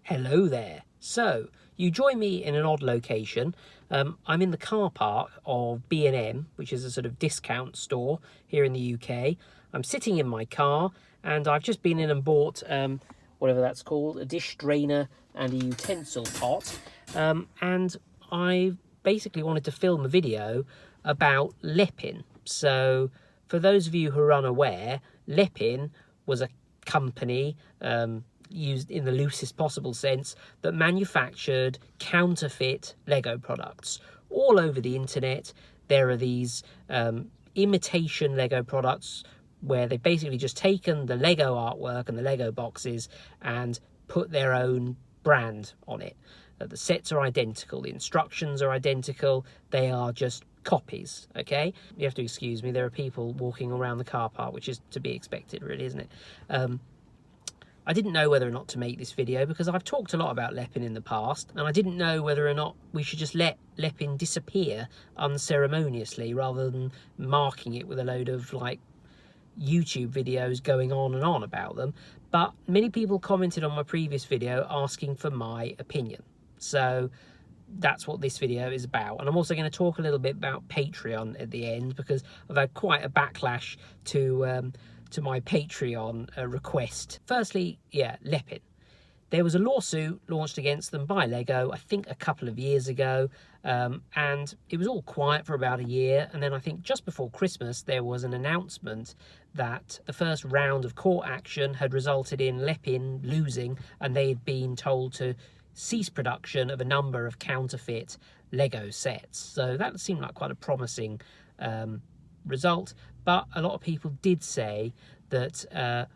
Hello there. So, you join me in an odd location. I'm in the car park of B&M, which is a sort of discount store here in the UK. I'm sitting in my car and I've just been in and bought whatever that's called, a dish drainer and a utensil pot. And I basically wanted to film a video about Lepin. So, for those of you who are unaware, Lepin was a company used in the loosest possible sense that manufactured counterfeit Lego products all over the internet. There are these imitation Lego products where they've basically just taken the Lego artwork and the Lego boxes and put their own brand on it. The sets are identical, the instructions are identical, they are just copies, okay? You have to excuse me, there are people walking around the car park, which is to be expected, really, isn't it? I didn't know whether or not to make this video because I've talked a lot about Lepin in the past, and I didn't know whether or not we should just let Lepin disappear unceremoniously rather than marking it with a load of like YouTube videos going on and on about them. But many people commented on my previous video asking for my opinion, so that's what this video is about. And I'm also going to talk a little bit about Patreon at the end because I've had quite a backlash to my Patreon request. Firstly, yeah, Lepin. There was a lawsuit launched against them by Lego, I think a couple of years ago, and it was all quiet for about a year. And then I think just before Christmas, there was an announcement that the first round of court action had resulted in Lepin losing, and they had been told to cease production of a number of counterfeit Lego sets. So that seemed like quite a promising result. But a lot of people did say that,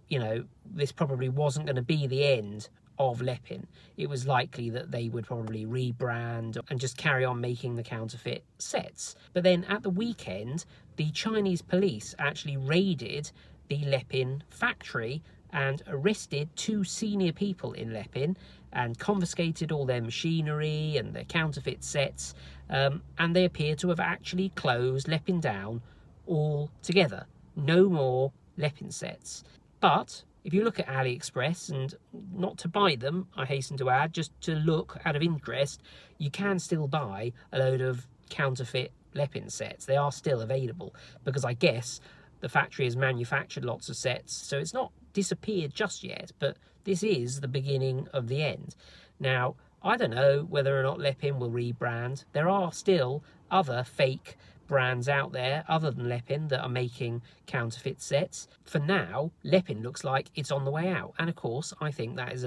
you know, this probably wasn't going to be the end of Lepin. It was likely that they would probably rebrand and just carry on making the counterfeit sets. But then at the weekend, the Chinese police actually raided the Lepin factory and arrested 2 senior people in Lepin and confiscated all their machinery and their counterfeit sets, and they appear to have actually closed Lepin down altogether. No more Lepin sets. But if you look at AliExpress, and not to buy them, I hasten to add, just to look out of interest, you can still buy a load of counterfeit Lepin sets. They are still available because I guess the factory has manufactured lots of sets, so it's not disappeared just yet, but this is the beginning of the end. Now, I don't know whether or not Lepin will rebrand. There are still other fake brands out there other than Lepin that are making counterfeit sets. For now, Lepin looks like it's on the way out, and of course I think that is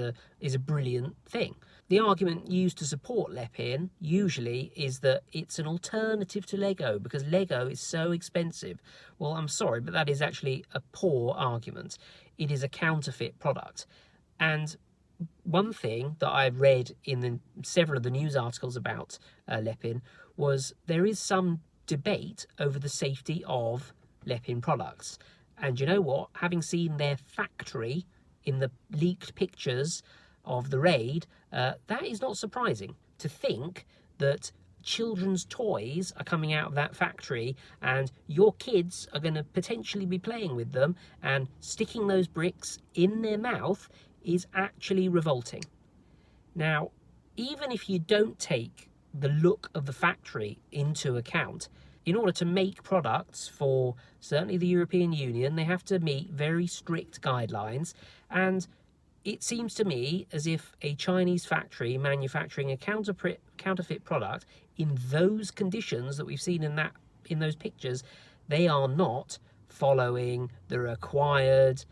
a brilliant thing. The argument used to support Lepin usually is that it's an alternative to Lego because Lego is so expensive. Well, I'm sorry, but that is actually a poor argument. It is a counterfeit product. And one thing that I've read in several of the news articles about Lepin was there is some debate over the safety of Lepin products. And you know what? Having seen their factory in the leaked pictures of the raid, that is not surprising. To think that children's toys are coming out of that factory and your kids are going to potentially be playing with them and sticking those bricks in their mouth is actually revolting. Now, even if you don't take the look of the factory into account, in order to make products for certainly the European Union, they have to meet very strict guidelines, and it seems to me as if a Chinese factory manufacturing a counterfeit product in those conditions that we've seen in those pictures, they are not following the required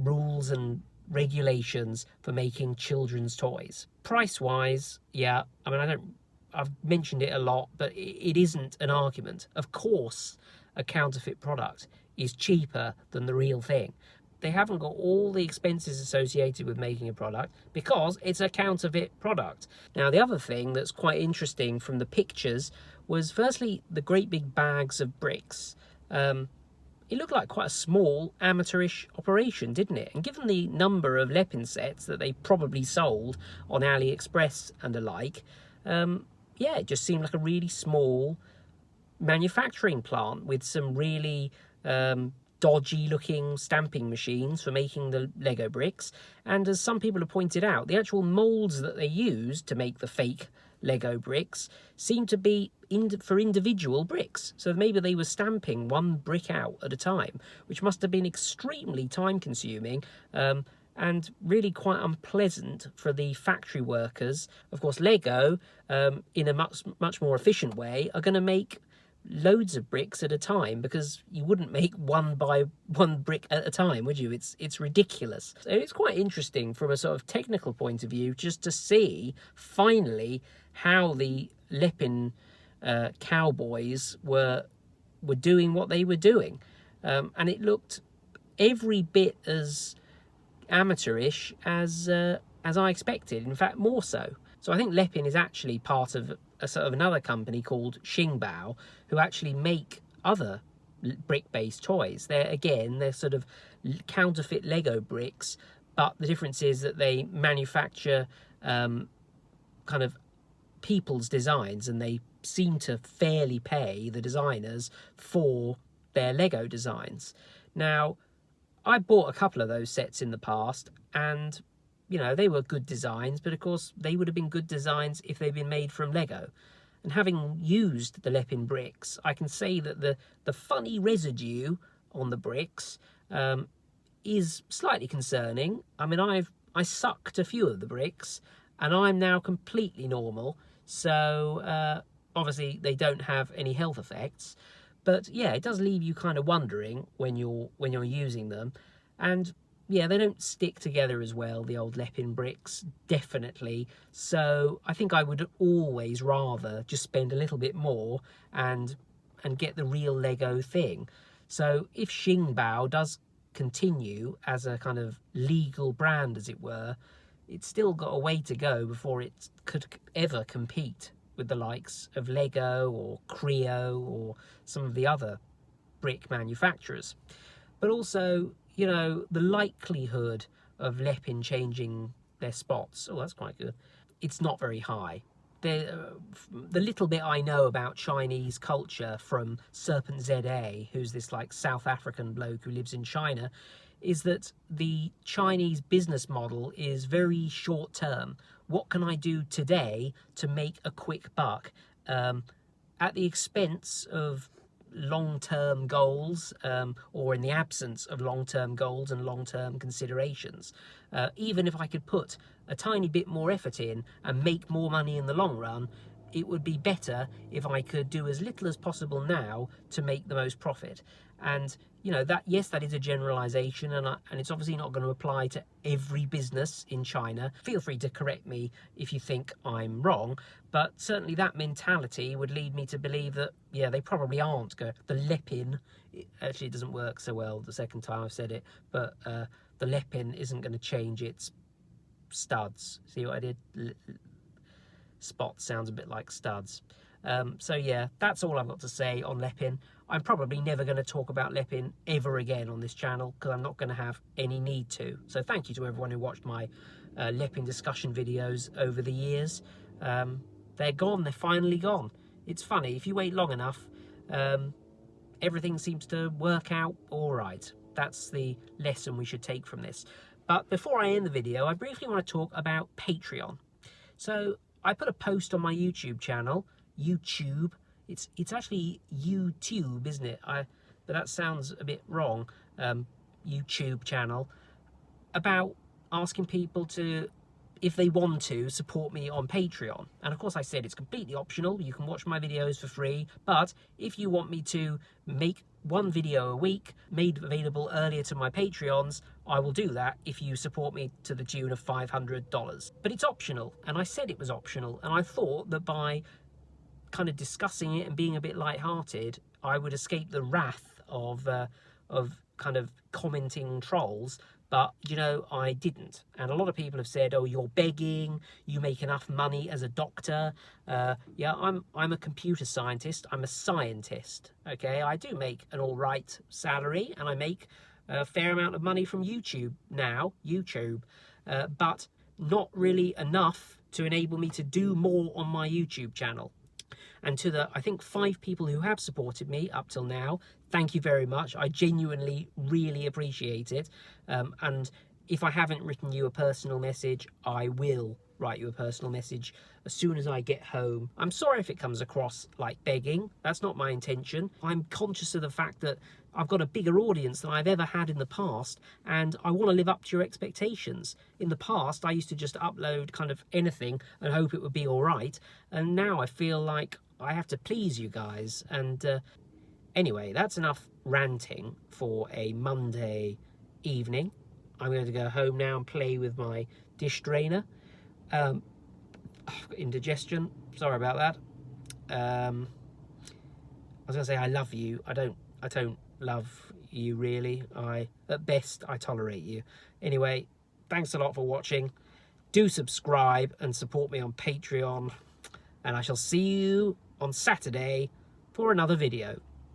rules and regulations for making children's toys. Price-wise, yeah, I mean, I've mentioned it a lot, but it isn't an argument. Of course, a counterfeit product is cheaper than the real thing. They haven't got all the expenses associated with making a product because it's a counterfeit product. Now, the other thing that's quite interesting from the pictures was firstly the great big bags of bricks. It looked like quite a small amateurish operation, didn't it? And given the number of Lepin sets that they probably sold on AliExpress and the like, yeah, it just seemed like a really small manufacturing plant with some really dodgy looking stamping machines for making the Lego bricks. And as some people have pointed out, the actual molds that they used to make the fake Lego bricks seem to be for individual bricks. So maybe they were stamping one brick out at a time, which must have been extremely time consuming and really quite unpleasant for the factory workers. Of course, Lego, in a much more efficient way, are going to make loads of bricks at a time, because you wouldn't make one brick at a time, would you? It's ridiculous. So it's quite interesting from a sort of technical point of view just to see finally how the Lepin cowboys were doing what they were doing, and it looked every bit as amateurish as I expected. In fact, more so. So I think Lepin is actually part of a sort of another company called Xingbao, who actually make other brick-based toys. They're sort of counterfeit Lego bricks, but the difference is that they manufacture kind of people's designs, and they seem to fairly pay the designers for their Lego designs. Now, I bought a couple of those sets in the past, and you know, they were good designs, but of course they would have been good designs if they'd been made from Lego. And having used the Lepin bricks, I can say that the funny residue on the bricks is slightly concerning. I mean, I sucked a few of the bricks, and I'm now completely normal. So obviously they don't have any health effects, but yeah, it does leave you kind of wondering when you're using them. And yeah, they don't stick together as well, the old Lepin bricks, definitely. So I think I would always rather just spend a little bit more and get the real Lego thing. So if Xingbao does continue as a kind of legal brand, as it were, it's still got a way to go before it could ever compete with the likes of Lego or Creo or some of the other brick manufacturers. But also, you know, the likelihood of Lepin changing their spots, oh, that's quite good, it's not very high. The little bit I know about Chinese culture from Serpent ZA, who's this like South African bloke who lives in China, is that the Chinese business model is very short term. What can I do today to make a quick buck at the expense of long-term goals, or in the absence of long-term goals and long-term considerations. Even if I could put a tiny bit more effort in and make more money in the long run, it would be better if I could do as little as possible now to make the most profit. And you know, that, yes, that is a generalization, and it's obviously not going to apply to every business in China. Feel free to correct me if you think I'm wrong, but certainly that mentality would lead me to believe that, yeah, they probably aren't going. The Lepin, actually it doesn't work so well the second time I've said it, but the Lepin isn't going to change its studs. See what I did? Spot sounds a bit like studs. So yeah, that's all I've got to say on Lepin. I'm probably never going to talk about Lepin ever again on this channel, because I'm not going to have any need to. So thank you to everyone who watched my Lepin discussion videos over the years. They're gone, they're finally gone. It's funny, if you wait long enough, everything seems to work out all right. That's the lesson we should take from this. But before I end the video, I briefly want to talk about Patreon. So I put a post on my YouTube channel, YouTube. It's actually YouTube, isn't it? But that sounds a bit wrong. YouTube channel, about asking people to, if they want to, support me on Patreon. And of course I said it's completely optional. You can watch my videos for free. But if you want me to make one video a week made available earlier to my Patreons, I will do that if you support me to the tune of $500. But it's optional, and I said it was optional, and I thought that by kind of discussing it and being a bit light-hearted, I would escape the wrath of kind of commenting trolls. But, you know, I didn't. And a lot of people have said, oh, you're begging, you make enough money as a doctor. Yeah, I'm a computer scientist, I'm a scientist, okay? I do make an all right salary, and I make a fair amount of money from YouTube now, but not really enough to enable me to do more on my YouTube channel. And to the, I think, 5 people who have supported me up till now, thank you very much. I genuinely really appreciate it. And if I haven't written you a personal message, I will write you a personal message as soon as I get home. I'm sorry if it comes across like begging. That's not my intention. I'm conscious of the fact that I've got a bigger audience than I've ever had in the past, and I want to live up to your expectations. In the past, I used to just upload kind of anything and hope it would be all right, and now I feel like I have to please you guys. And anyway, that's enough ranting for a Monday evening. I'm going to go home now and play with my dish drainer. I've got indigestion. Sorry about that. I was going to say I love you. I don't love you really. At best I tolerate you. Anyway, thanks a lot for watching. Do subscribe and support me on Patreon, and I shall see you on Saturday for another video.